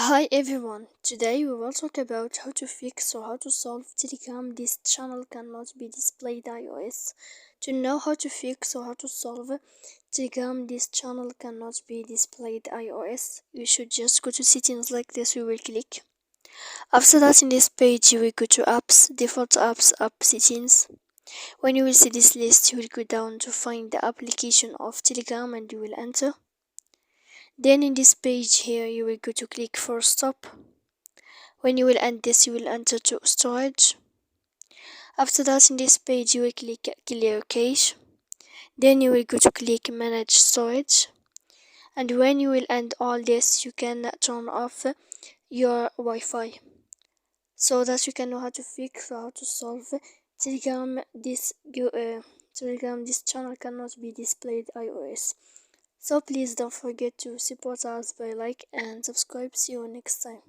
Hi everyone, today we will talk about how to fix or how to solve Telegram this channel cannot be displayed iOS. To know how to fix or how to solve Telegram this channel cannot be displayed iOS, you should just go to settings like this. We will click. After that, in this page you will go to apps, default apps, app settings. When you will see this list, you will go down to find the application of Telegram and you will enter. Then in this page here you will go to click for stop. When you will end this, you will enter to storage. After that, in this page you will click clear cache. Then you will go to click manage storage. And when you will end all this, you can turn off your Wi-Fi so that you can know how to fix or how to solve Telegram. Telegram this channel cannot be displayed iOS. So please don't forget to support us by like and subscribe. See you next time.